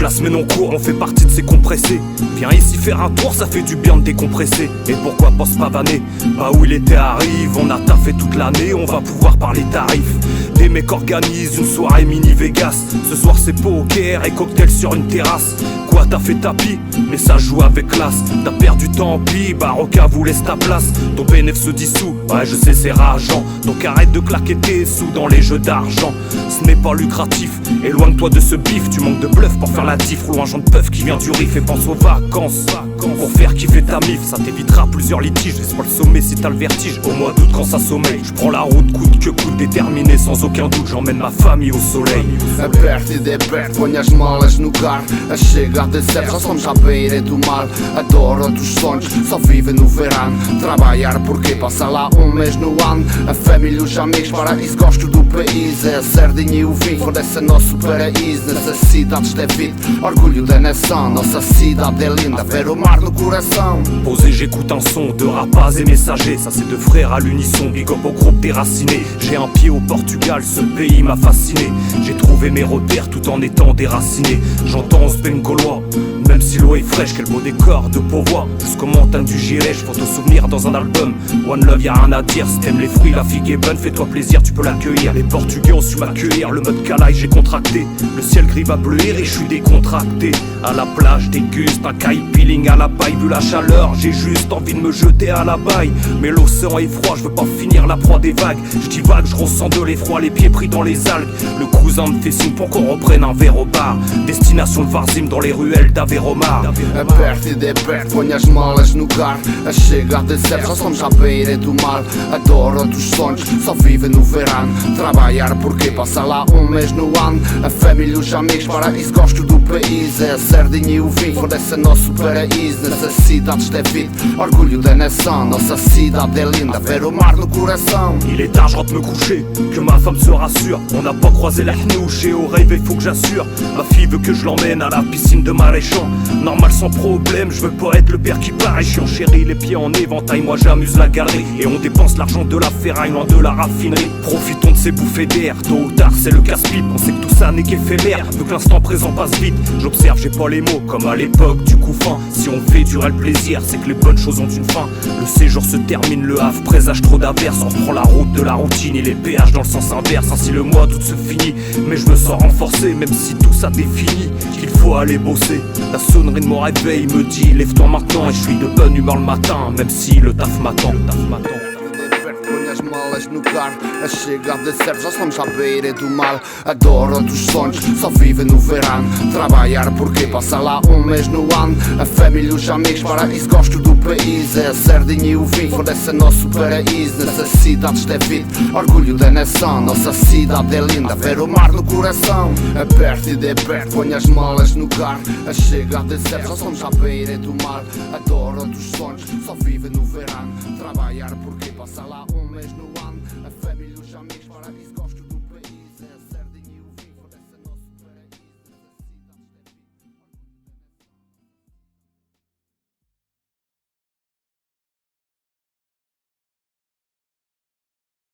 classe mais non cours, on fait partie de ces compressés. Viens ici faire un tour, ça fait du bien de décompresser. Et pourquoi pas se pavaner? Bah où l'été arrive, on a taffé toute l'année, on va pouvoir parler tarifs. Des mecs organisent une soirée mini Vegas. Ce soir c'est poker et cocktail sur une terrasse. Quoi t'as fait tapis, mais ça joue avec classe. T'as perdu tant pis, Baroka vous laisse ta place. Ton bénéf se dissout, ouais je sais c'est rageant. Donc arrête de claquer tes sous dans les jeux d'argent. Ce n'est pas lucratif, éloigne-toi de ce bif. Tu manques de bluff pour faire la diff. Roule un joint de puff qui vient du riff et pense aux vacances. Pour faire kiffer ta mif, ça t'évitera plusieurs litiges. Laisse pas le sommet si t'as le vertige. Au mois d'août quand ça sommeille, je prends la route coûte que coûte, déterminé sans aucun doute. J'emmène ma famille au soleil. Aperto e de perto, ponho as malas no carro. A chegar de certo, já somos à beira do mar. Adoro dos sonhos, só vive no verão. Trabalhar porque passa lá mês no ano. A família, os amigos, paraíso, gosto do país. É a sardinha e o vinho, fornece nosso paraíso. Nessas cidades de vida, orgulho da nação. Nossa cidade é linda, ver o mar no coração. Posé, j'écoute un son de rapaz et messager. Ça c'est deux frères à l'unisson, big up au groupe déraciné. J'ai un pied au Portugal, ce pays m'a fasciné. J'ai trouvé mes repères tout en étant déraciné. J'entends ce bengolois, même si l'eau est fraîche, quel beau décor de Beauvois. Jusqu'aux montagnes du Girèche, photo souvenir dans un album. One love, y'a rien à dire, si t'aimes les fruits, la figue est bonne, fais-toi plaisir, tu peux l'accueillir. Les Portugais ont su m'accueillir, le mode calaï j'ai contracté. Le ciel gris va bleuir et je suis décontracté. À la plage, déguste un kite peeling à la paille. Vu la chaleur, j'ai juste envie de me jeter à la baille. Mais l'océan est froid, je veux pas finir la proie des vagues. Je divague, je ressens de l'effroi, les pieds pris dans les algues. Le cousin me fait signe pour qu'on reprenne un verre au bar. Destination de Varzim dans les ruelles d'Averomar. Aperto e de perto, ponho as malas no carro. A chegar de certo, já somos à beira do mar. Adoro dos sonhos, só vive no verão. Trabalhar porque passa lá mês no ano. A família, os amigos, paraíso, gosto do país. É a sardinha e o vinho, fornece nosso paraíso. Nessas cidades de vida, orgulho da nação. Nossa cidade é linda, ver o mar no coração. Il est tard, je rentre me coucher, que ma femme se rassure. On n'a pas croisé la hnouche et au rêve il faut que j'assure. Ma fille veut que je l'emmène à la piscine de Maréchal. Normal sans problème, je veux pas être le père qui paraît chiant. Chérie, les pieds en éventail, moi j'amuse la galerie. Et on dépense l'argent de la ferraille loin de la raffinerie. Profitons de ces bouffées d'air, tôt ou tard c'est le casse-pipe. On sait que tout ça n'est qu'éphémère, vu que l'instant présent passe vite. J'observe, j'ai pas les mots, comme à l'époque du coup fin. Si on fait durer le plaisir, c'est que les bonnes choses ont une fin. Le séjour se termine, le Havre présage trop d'averses. On reprend la route de la routine et les péages dans le sens inverse. Ainsi le mois d'août se finit, mais je me sens renforcé. Même si tout ça définit qu'il faut aller bosser. La sonnerie de mon réveil me dit lève-toi maintenant. Et je suis de bonne humeur le matin, même si le taf m'attend. Ponho as malas no carro, a chegar de certo, já somos à beira do mar. Adoro dos sonhos, só vive no verão. Trabalhar porque passa lá mês no ano. A família, os amigos, paraíso, gosto do país. É a sardinha e o vinho, fornece nosso paraíso. Nessas cidades de vida, orgulho da nação. Nossa cidade é linda, ver o mar no coração. Aperto e de perto, ponho as malas no carro. A chegar de certo, já somos à beira do mar. Adoro dos sonhos, só vive no verão. Trabalhar porque passa lá